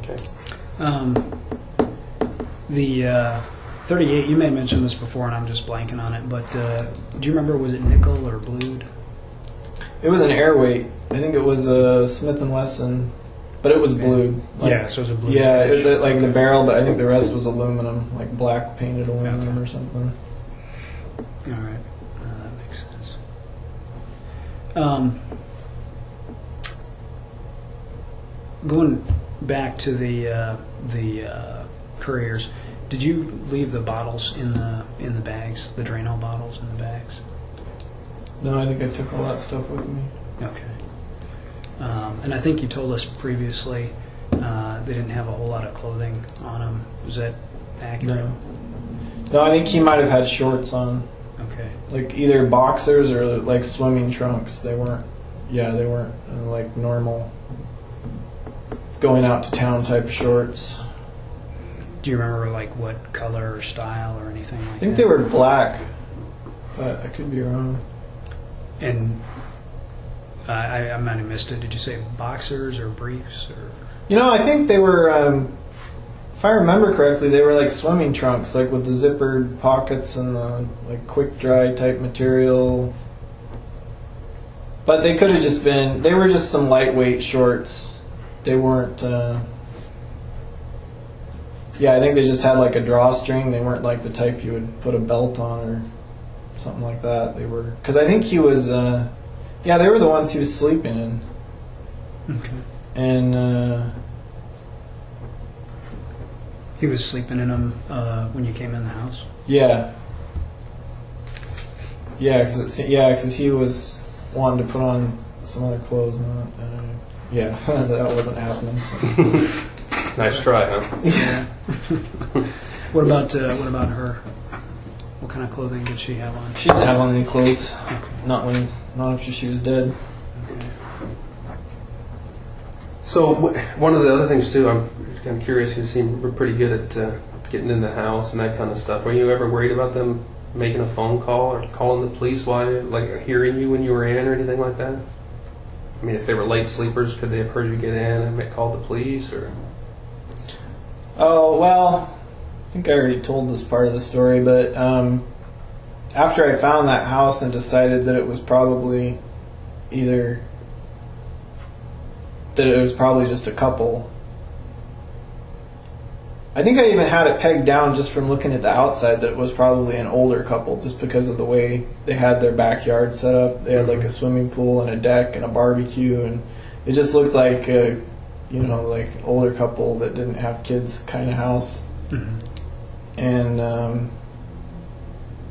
Okay. The 38, you may have mentioned this before and I'm just blanking on it, but do you remember, was it nickel or blued? It was an airweight. I think it was a Smith & Wesson, but it was blue. Yeah, so it was a blue. Yeah, like the barrel, but I think the rest was aluminum, like black painted aluminum or something. All right. That makes sense. Going back to the Curriers, did you leave the bottles in the bags, the Drano bottles in the bags? No, I think I took all that stuff with me. Okay. And I think you told us previously they didn't have a whole lot of clothing on them. Was that accurate? No, I think he might have had shorts on. Okay. Like either boxers or like swimming trunks. They weren't like normal going out to town type of shorts. Do you remember like what color or style or anything like that? I think they were black, but I could be wrong. And I might have missed it. Did you say boxers or briefs or? I think they were. If I remember correctly, they were like swimming trunks, like with the zippered pockets and the like quick dry type material. But they could have just been. They were just some lightweight shorts. They weren't. Yeah, I think they just had like a drawstring. They weren't like the type you would put a belt on or something like that. They were, because I think he was. Yeah, they were the ones he was sleeping in. Okay. And he was sleeping in them when you came in the house. yeah, because he was wanting to put on some other clothes. And, yeah, that wasn't happening. So. Nice try, huh? Yeah. What about her? What kind of clothing did she have on? She didn't have on any clothes. Okay. Not after she was dead. Okay. So one of the other things too, I'm kind of curious. You seem pretty good at getting in the house and that kind of stuff. Were you ever worried about them making a phone call or calling the police while like hearing you when you were in or anything like that? I mean, if they were late sleepers, could they have heard you get in and called the police or? Oh, well, I think I already told this part of the story, but after I found that house and decided that it was probably just a couple, I think I even had it pegged down just from looking at the outside that it was probably an older couple just because of the way they had their backyard set up. They had like a swimming pool and a deck and a barbecue, and it just looked like a like older couple that didn't have kids kind of house. Mm-hmm. And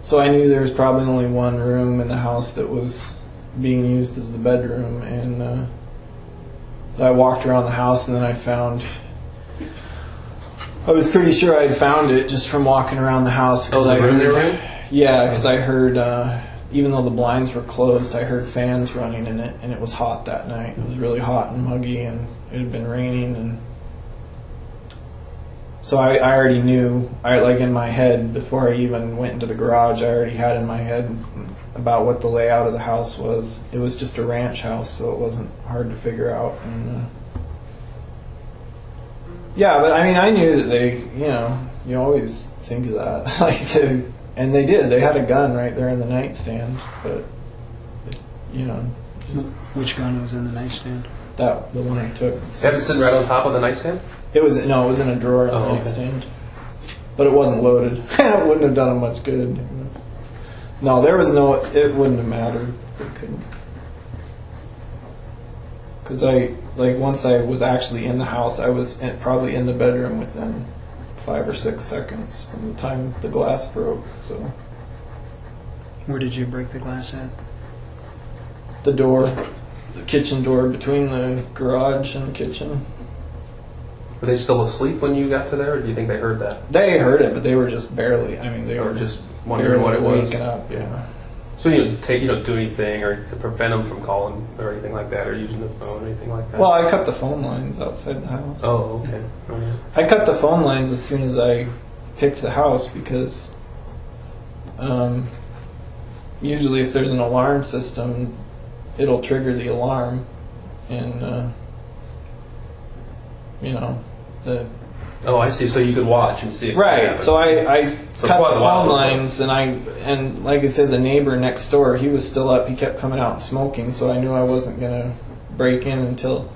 so I knew there was probably only one room in the house that was being used as the bedroom, and so I walked around the house, and then I was pretty sure I'd found it just from walking around the house. Oh, the room they were in? Yeah, because I heard, even though the blinds were closed, I heard fans running in it, and it was hot that night. It was really hot and muggy, and it had been raining, and so I already knew, like in my head, before I even went into the garage, I already had in my head about what the layout of the house was. It was just a ranch house, so it wasn't hard to figure out. And yeah, but I mean, I knew that they, you always think of that, and they did. They had a gun right there in the nightstand, but just Which gun was in the nightstand? the one I took. Had it sitting right on top of the nightstand? It was in a drawer in the nightstand, but it wasn't loaded. It wouldn't have done them much good. No, it wouldn't have mattered. They couldn't. Because once I was actually in the house, I was probably in the bedroom within 5 or 6 seconds from the time the glass broke. So. Where did you break the glass at? The door, the kitchen door between the garage and the kitchen. Were they still asleep when you got to there, or do you think they heard that? They heard it, but they were just barely. I mean, they were just wondering what it was. Waking up, yeah. So you don't do anything or to prevent them from calling or anything like that, or using the phone or anything like that? Well, I cut the phone lines outside the house. Oh, okay. Right. I cut the phone lines as soon as I picked the house because usually if there's an alarm system, it'll trigger the alarm, and Oh, I see. So you could watch and see. If Right. So I So cut quite the a while phone ago. lines, and like I said, the neighbor next door, he was still up. He kept coming out and smoking, so I knew I wasn't gonna break in until.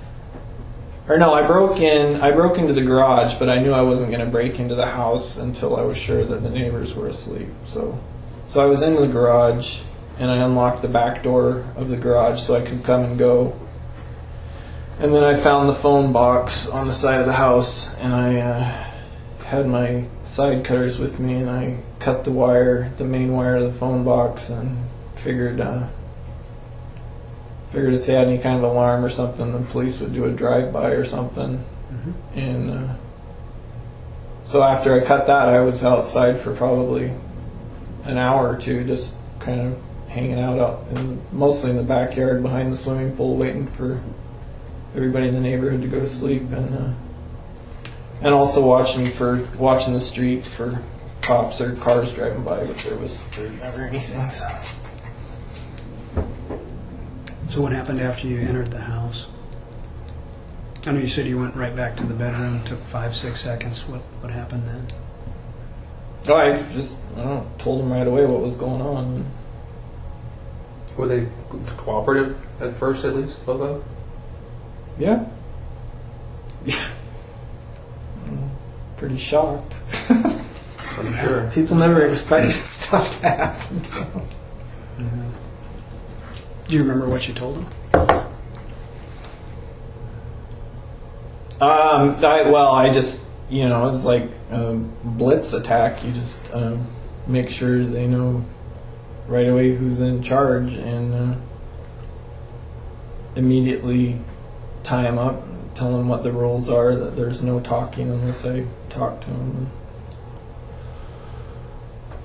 Or no, I broke into the garage, but I knew I wasn't gonna break into the house until I was sure that the neighbors were asleep. So I was in the garage, and I unlocked the back door of the garage so I could come and go. And then I found the phone box on the side of the house, and I had my side cutters with me, and I cut the main wire of the phone box, and figured if they had any kind of alarm or something, the police would do a drive-by or something. Mm-hmm. And so after I cut that, I was outside for probably an hour or two, just kind of hanging out mostly in the backyard behind the swimming pool, waiting for everybody in the neighborhood to go to sleep, and also watching the street for cops or cars driving by, but there's never anything. So what happened after you entered the house? I know you said you went right back to the bedroom, took 5-6 seconds. What happened then? Oh, I told them right away what was going on. Were they cooperative at first, at least, both of them? Yeah. Yeah. Pretty shocked. I'm sure. People never expect stuff to happen to them. Mm-hmm. Do you remember what you told them? I just, it's like a blitz attack. You just make sure they know right away who's in charge, and immediately tie them up, tell them what the rules are, that there's no talking unless I talk to them.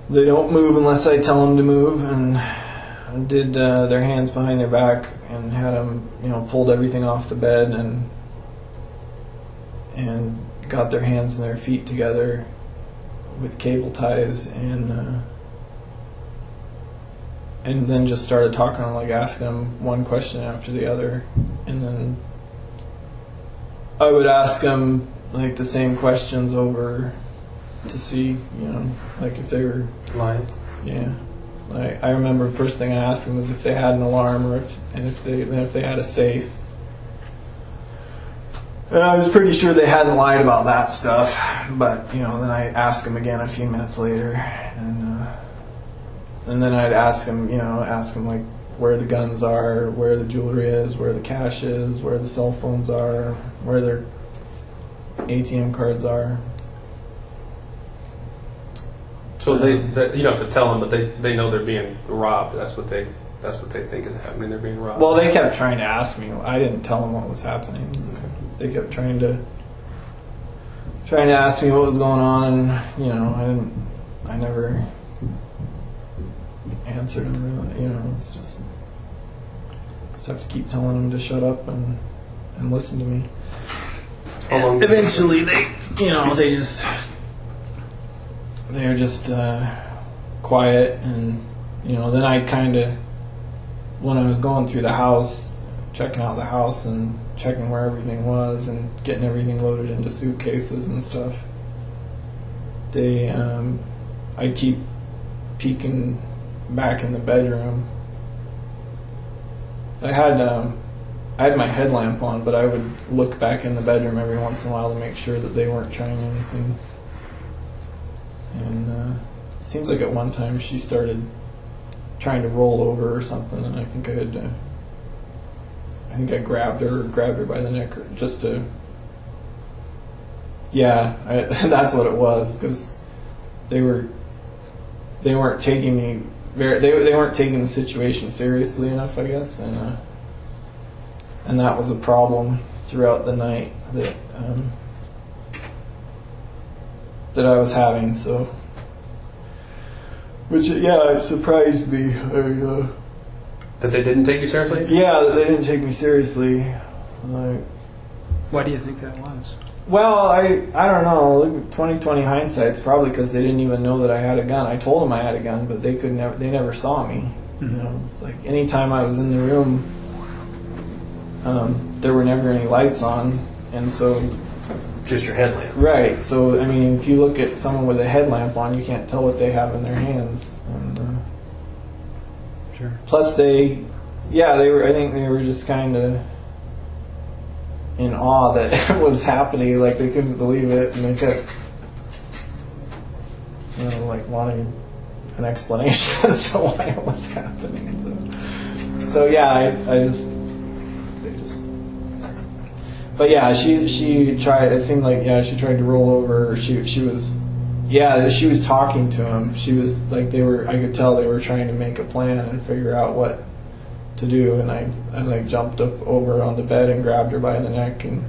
They don't move unless I tell them to move, and did their hands behind their back and had them, pulled everything off the bed and got their hands and their feet together with cable ties, and then just started talking to them, like asking them one question after the other, and then I would ask them like the same questions over to see, like if they were Lying. Yeah. I remember the first thing I asked them was if they had an alarm, or if they had a safe. And I was pretty sure they hadn't lied about that stuff, but then I asked them again a few minutes later, and then I'd ask them like where the guns are, where the jewelry is, where the cash is, where the cell phones are, where their ATM cards are. So you don't have to tell them, but they know they're being robbed. That's what they think is happening. They're being robbed. Well, they kept trying to ask me. I didn't tell them what was happening. They kept trying to ask me what was going on, and I never answered them really. It's just have to keep telling them to shut up and listen to me. How long? Eventually, they're just quiet, and then I kind of, when I was going through the house, checking out the house and checking where everything was and getting everything loaded into suitcases and stuff, I keep peeking back in the bedroom. I had my headlamp on, but I would look back in the bedroom every once in a while to make sure that they weren't trying anything. And it seems like at one time she started trying to roll over or something, and I think I grabbed her by the neck, or just to. Yeah, that's what it was, because they weren't taking me they weren't taking the situation seriously enough, I guess, and that was a problem throughout the night that I was having. So, which it surprised me. That they didn't take you seriously? Yeah, that they didn't take me seriously. Why do you think that was? Well, I don't know. Look, 20/20 hindsight's probably because they didn't even know that I had a gun. I told them I had a gun, but they never saw me. Mm-hmm. It's like anytime I was in the room, there were never any lights on, and so just your headlamp. Right. So I mean, if you look at someone with a headlamp on, you can't tell what they have in their hands. And, Sure. plus, they were. I think they were just kind of in awe that it was happening. Like they couldn't believe it, and they kept, like wanting an explanation as to why it was happening. So yeah, But yeah, she tried. It seemed like she tried to roll over. She was talking to him. She was like I could tell they were trying to make a plan and figure out what to do. And I like jumped up over on the bed and grabbed her by the neck and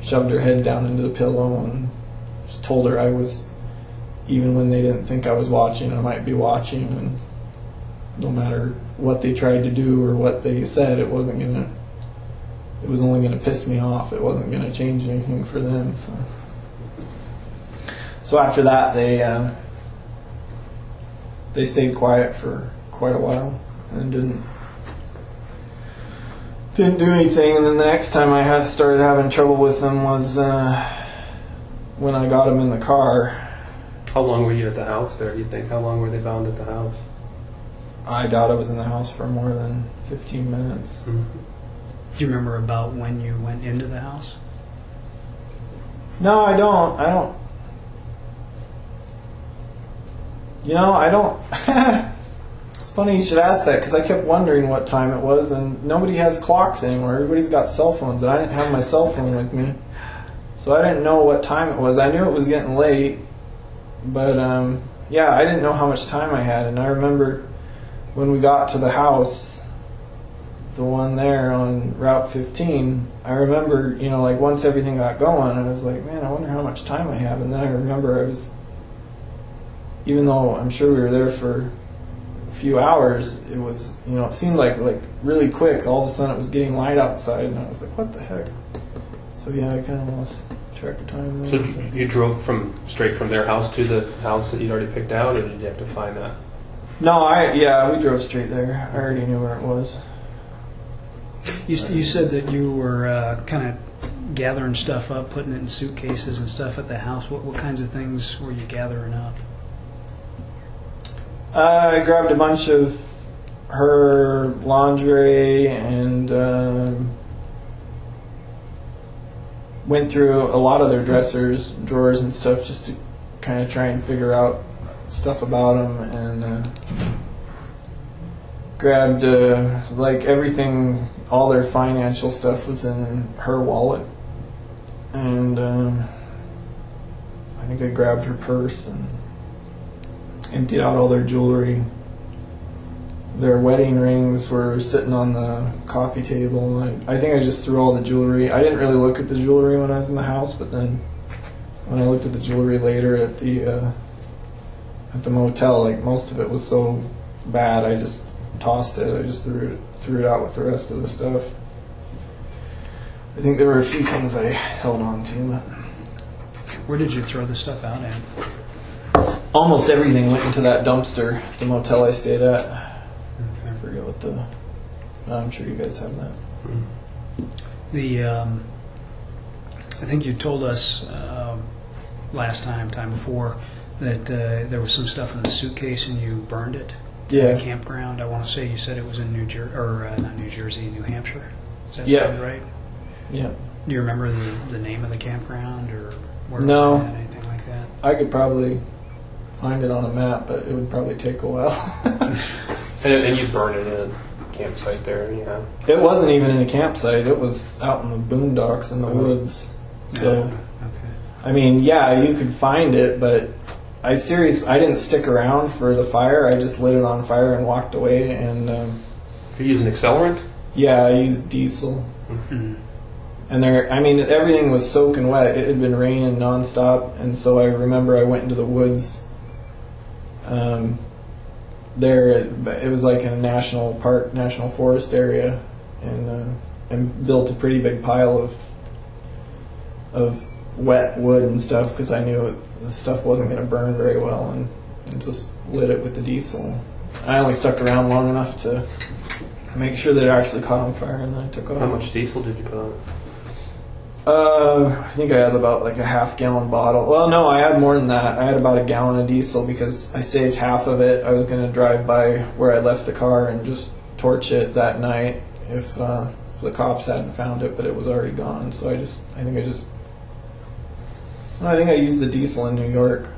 shoved her head down into the pillow and just told her I was, even when they didn't think I was watching, I might be watching, and no matter what they tried to do or what they said, it was only going to piss me off. It wasn't going to change anything for them. So after that, they stayed quiet for quite a while and didn't do anything. And then the next time I started having trouble with them was when I got them in the car. How long were you at the house there, do you think? How long were they bound at the house? I doubt I was in the house for more than 15 minutes. Mm-hmm. Do you remember about when you went into the house? No, I don't. I don't. It's funny you should ask that, because I kept wondering what time it was, and nobody has clocks anymore. Everybody's got cell phones, and I didn't have my cell phone with me, so I didn't know what time it was. I knew it was getting late, but I didn't know how much time I had. And I remember when we got to the house, the one there on Route 15, I remember, like once everything got going, I was like, man, I wonder how much time I have. And then I remember even though I'm sure we were there for a few hours, it was, it seemed like really quick. All of a sudden it was getting light outside, and I was like, what the heck? So yeah, I kind of lost track of time there. So you drove straight from their house to the house that you'd already picked out, or did you have to find that? No, we drove straight there. I already knew where it was. You said that you were kind of gathering stuff up, putting it in suitcases and stuff at the house. What kinds of things were you gathering up? I grabbed a bunch of her lingerie and went through a lot of their dressers, drawers and stuff, just to kind of try and figure out stuff about them, and grabbed everything. All their financial stuff was in her wallet, and I think I grabbed her purse and emptied out all their jewelry. Their wedding rings were sitting on the coffee table. I think I just threw all the jewelry. I didn't really look at the jewelry when I was in the house, but then when I looked at the jewelry later at the motel, most of it was so bad, I just tossed it. I just threw it out with the rest of the stuff. I think there were a few things I held on to. But where did you throw the stuff out at? Almost everything went into that dumpster, the motel I stayed at. Okay. I forget what I'm sure you guys have that. I think you told us time before, that there was some stuff in the suitcase and you burned it. Yeah. At the campground. I want to say you said it was in New Hampshire. Does that Yeah. sound right? Yeah. Do you remember the name of the campground or where No. it was at, anything like that? I could probably find it on a map, but it would probably take a while. And you burned it in a campsite there, yeah. It wasn't even in a campsite. It was out in the boondocks in the woods. So, Okay. I mean, yeah, you could find it, but I didn't stick around for the fire. I just lit it on fire and walked away. And You use an accelerant? yeah, I used diesel. Mm-hmm. And everything was soaking wet. It had been raining nonstop, and so I remember I went into the woods. It was like in a national forest area, and built a pretty big pile of wet wood and stuff, because I knew the stuff wasn't going to burn very well, and just lit it with the diesel. I only stuck around long enough to make sure that it actually caught on fire, and then I took off. How much diesel did you put on it? I think I had about like a half-gallon bottle. Well, no, I had more than that. I had about a gallon of diesel because I saved half of it. I was going to drive by where I left the car and just torch it that night if the cops hadn't found it, but it was already gone. So I think I used the diesel in New York.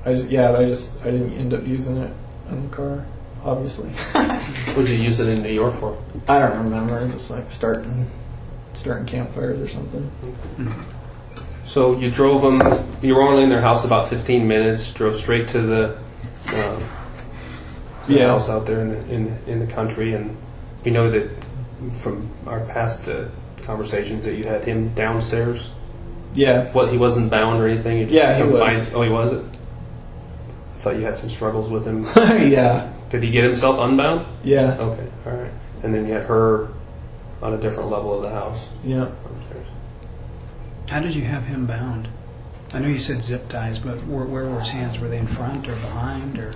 I didn't end up using it in the car, obviously. What'd you use it in New York for? I don't remember. Just like starting campfires or something. So you drove them. You were only in their house about 15 minutes. Drove straight to the house out there in the country, and we know that from our past conversations that you had him downstairs. Yeah. What, he wasn't bound or anything? You just Yeah, he come was. Oh, he wasn't. I thought you had some struggles with him. Yeah. Did he get himself unbound? Yeah. Okay, all right. And then you had her on a different level of the house. Yeah. Upstairs. How did you have him bound? I know you said zip ties, but where were his hands? Were they in front or behind? Or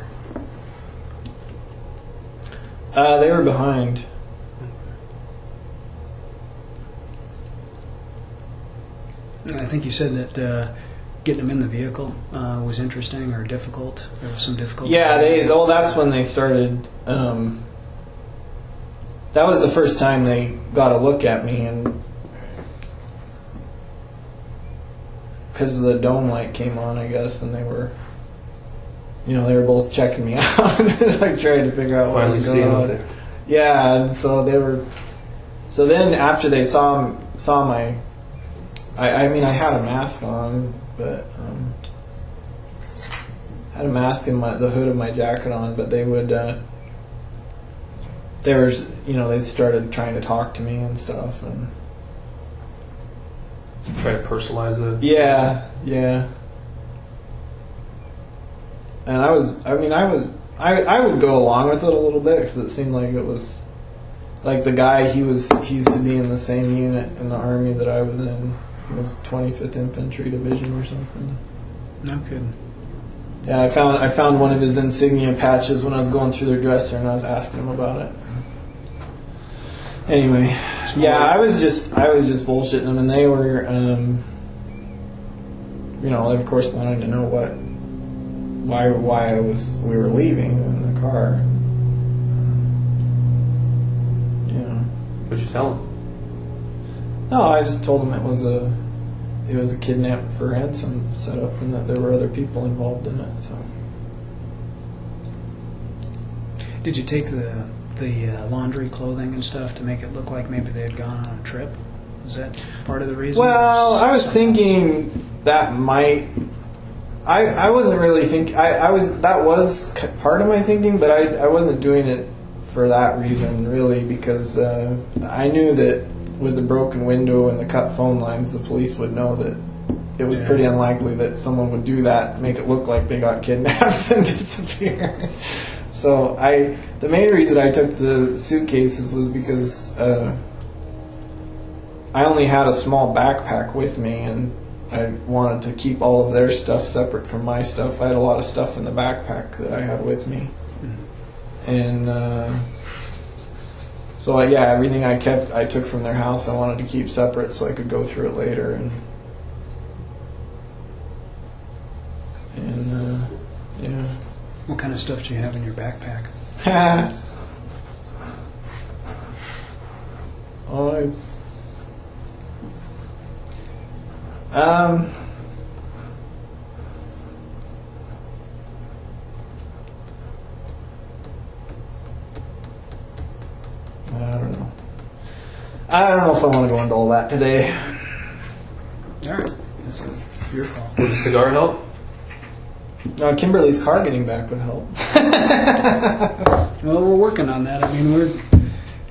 They were behind. I think you said that getting him in the vehicle was interesting or difficult. There was some difficulty. Yeah, that's when they started. That was the first time they got a look at me, and because the dome light came on, I guess, and they were both checking me out, like trying to figure out what was going on. Yeah, and so they were. So then after they saw my, I mean I had a mask on, but I had a mask and the hood of my jacket on, but they would. They started trying to talk to me and stuff, and try to personalize it. Yeah. And I would go along with it a little bit because it seemed like it was like the guy he used to be in the same unit in the army that I was in. He was 25th Infantry Division or something. No kidding. Yeah, I found one of his insignia patches when I was going through their dresser, and I was asking him about it. Anyway, yeah, I was just bullshitting them, and they were, they of course wanted to know why we were leaving in the car. What'd you tell them? No, I just told them it was a kidnap for ransom setup, and that there were other people involved in it. So, did you take the laundry, clothing, and stuff to make it look like maybe they had gone on a trip? Is that part of the reason? Well, I was thinking that might. I wasn't really thinking. That was part of my thinking, but I wasn't doing it for that reason really, because I knew that with the broken window and the cut phone lines, the police would know that it was pretty unlikely that someone would do that, make it look like they got kidnapped and disappear. So the main reason I took the suitcases was because I only had a small backpack with me, and I wanted to keep all of their stuff separate from my stuff. I had a lot of stuff in the backpack that I had with me, and so everything I took from their house, I wanted to keep separate so I could go through it later, and yeah. What kind of stuff do you have in your backpack? I don't know if I want to go into all that today. All right, this is your call. Would a cigar help? Kimberly's car getting back would help. Well, we're working on that. I mean, we're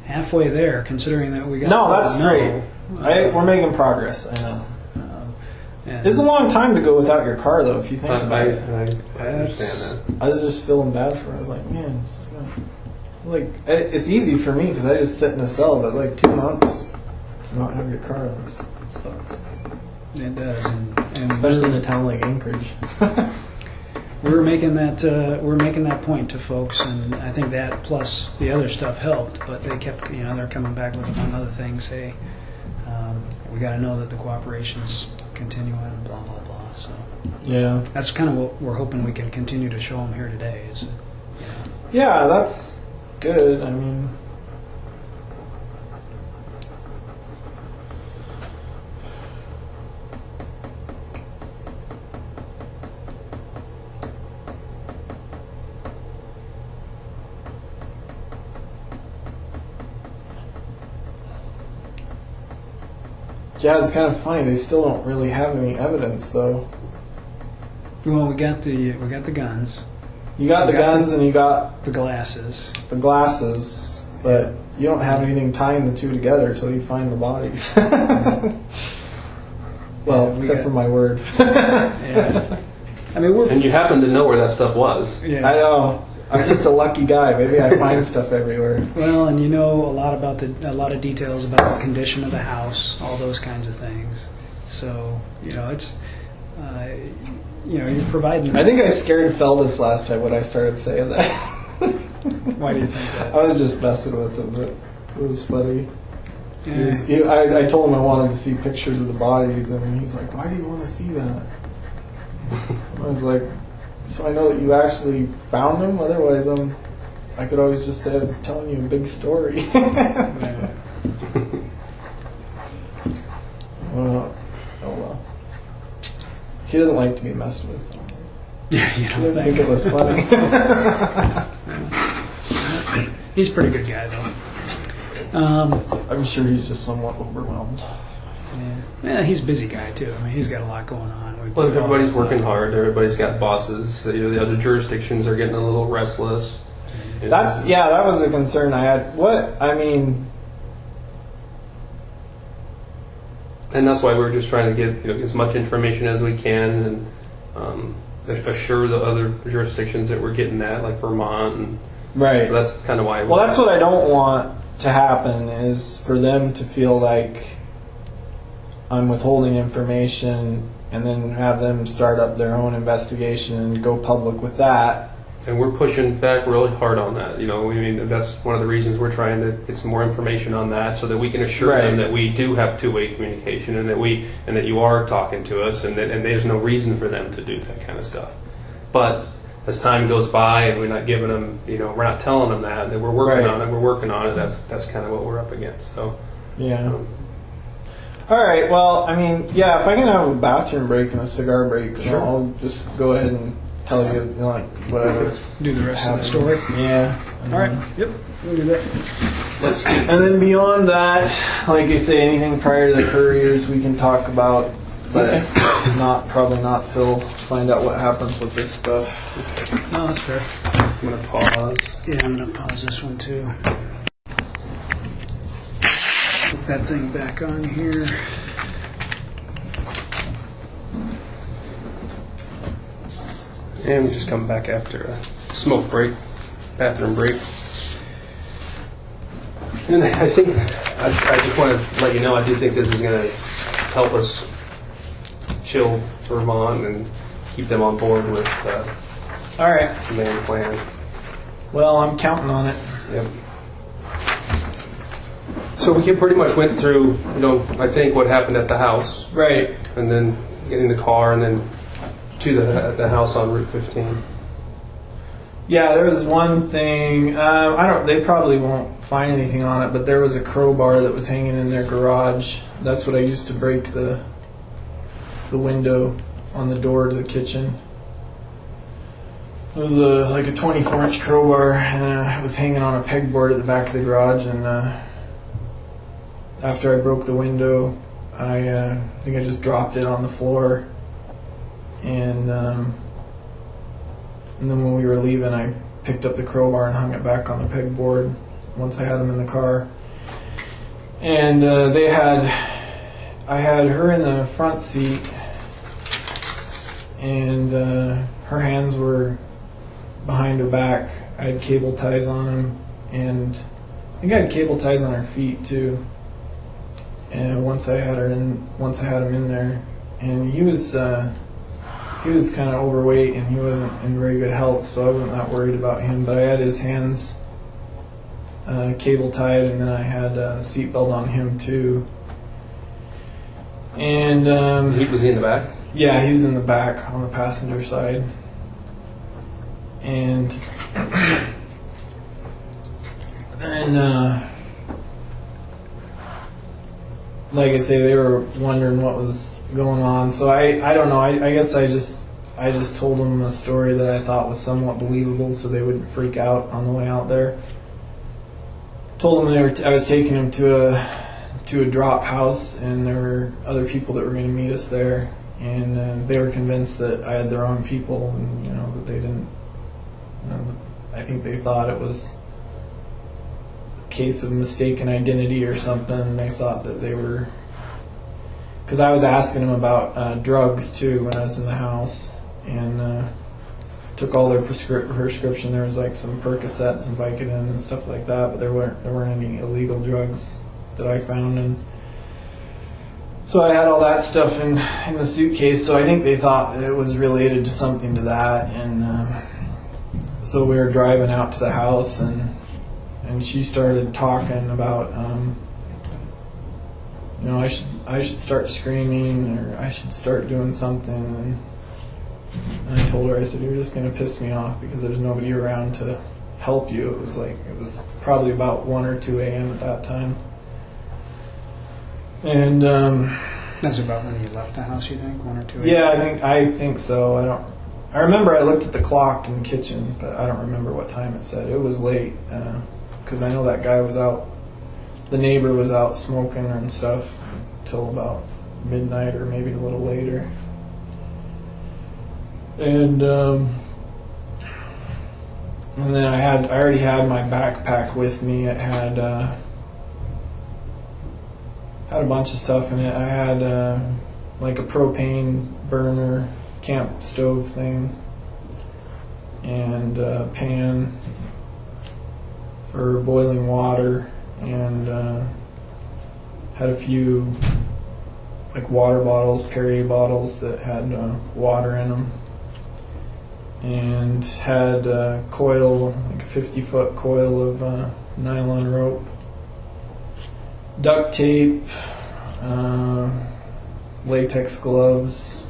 halfway there, considering that we got. No, that's great. We're making progress. I know. It's a long time to go without your car, though. If you think about it, I understand that. I was just feeling bad for her. I was like, man, this is going. It's easy for me because I just sit in a cell, but like 2 months to not have your car, that sucks. It does, and especially in a town like Anchorage. We're making that point to folks, and I think that plus the other stuff helped. But they kept, they're coming back with another thing. Say, we got to know that the cooperation's continuing and blah, blah, blah. So Yeah. that's kind of what we're hoping we can continue to show them here today. Is, Yeah, that's good. I mean, yeah, it's kind of funny. They still don't really have any evidence, though. well, we got the guns, You got the guns and you got the glasses. the glasses, but you don't have anything tying the two together until you find the bodies. Well, we except got- for my word. Yeah. I mean, we're And you happen to know where that stuff was. yeah. I know. I'm just a lucky guy. Maybe I find stuff everywhere. Well, and you know a lot about a lot of details about the condition of the house, all those kinds of things. So it's you're providing. I think I scared Feldis last time when I started saying that. Why do you think that? I was just messing with him, but it was funny. Yeah. I told him I wanted to see pictures of the bodies, and he's like, "Why do you want to see that?" I was like, "So I know that you actually found them. Otherwise, I could always just say I was telling you a big story." Yeah. Well, oh well. He doesn't like to be messed with. So. Yeah, you I don't didn't think it think. was funny. He's a pretty good guy, though. I'm sure he's just somewhat overwhelmed. Yeah, he's a busy guy too. I mean, he's got a lot going on. Well, everybody's working hard. Everybody's got bosses. The other jurisdictions are getting a little restless. That was a concern I had. And that's why we're just trying to get as much information as we can, and assure the other jurisdictions that we're getting that, like Vermont. And Right. so that's kind of why. Well, that's what I don't want to happen, is for them to feel like I'm withholding information and then have them start up their own investigation and go public with that. And we're pushing back really hard on that. That's one of the reasons we're trying to get some more information on that, so that we can assure them that we do have two-way communication, and that you are talking to us, and there's no reason for them to do that kind of stuff. But as time goes by, and we're not giving them, we're not telling them that we're working on it. We're working on it. That's kind of what we're up against. So Yeah. All right. Well, if I can have a bathroom break and a cigar break, Sure. I'll just go ahead and tell you, whatever. Do the rest happens. of the story. Yeah. All right. Yep. We'll do that. let's. And then beyond that, like I say, anything prior to the Curriers we can talk about, but probably not till find out what happens with this stuff. No, that's fair. I'm gonna pause. Yeah, I'm gonna pause this one too. Put that thing back on here. And we just come back after a smoke break, bathroom break. And I think, I just want to let you know, I do think this is going to help us chill Vermont and keep them on board with All right. the main plan. Well, I'm counting on it. Yep. So we pretty much went through, I think what happened at the house, Right. and then getting the car, and then to the house on Route 15. Yeah, there was one thing. They probably won't find anything on it, but there was a crowbar that was hanging in their garage. That's what I used to break the window on the door to the kitchen. It was a 24-inch crowbar, and it was hanging on a pegboard at the back of the garage. And after I broke the window, I think I just dropped it on the floor. And then when we were leaving, I picked up the crowbar and hung it back on the pegboard once I had them in the car. And I had her in the front seat, and her hands were behind her back. I had cable ties on them, and I think I had cable ties on her feet too. And once I had him in there, and he was kind of overweight and he wasn't in very good health, so I wasn't that worried about him. But I had his hands cable tied, and then I had a seatbelt on him too. And Was he in the back? yeah, he was in the back on the passenger side. And like I say, they were wondering what was going on. So I don't know. I guess I just told them a story that I thought was somewhat believable, so they wouldn't freak out on the way out there. Told them I was taking them to a drop house, and there were other people that were going to meet us there, and they were convinced that I had the wrong people, and that they didn't. I think they thought it was a case of mistaken identity or something. And they thought that they were, because I was asking them about drugs too when I was in the house, and took all their prescription. There was like some Percocets and Vicodin and stuff like that, but there weren't any illegal drugs that I found. And so I had all that stuff in the suitcase. So I think they thought that it was related to something to that, and so we were driving out to the house, and she started talking about, I should start screaming, or I should start doing something. And I told her, I said, you're just going to piss me off because there's nobody around to help you. It was probably about 1 or 2 a.m. at that time. And That's about when you left the house, you think? 1 or 2 a.m.? yeah, I think so. I remember I looked at the clock in the kitchen, but I don't remember what time it said. It was late, because I know that guy was out, the neighbor was out smoking and stuff till about midnight or maybe a little later. And then I already had my backpack with me. It had a bunch of stuff in it. I had like a propane burner, camp stove thing, and a pan for boiling water, and had a few like water bottles, Perrier bottles that had water in them, and had a coil, like a 50-foot coil of nylon rope, duct tape, latex gloves,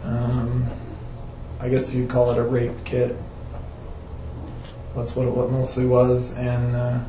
I guess you'd call it a rape kit. That's what it mostly was, and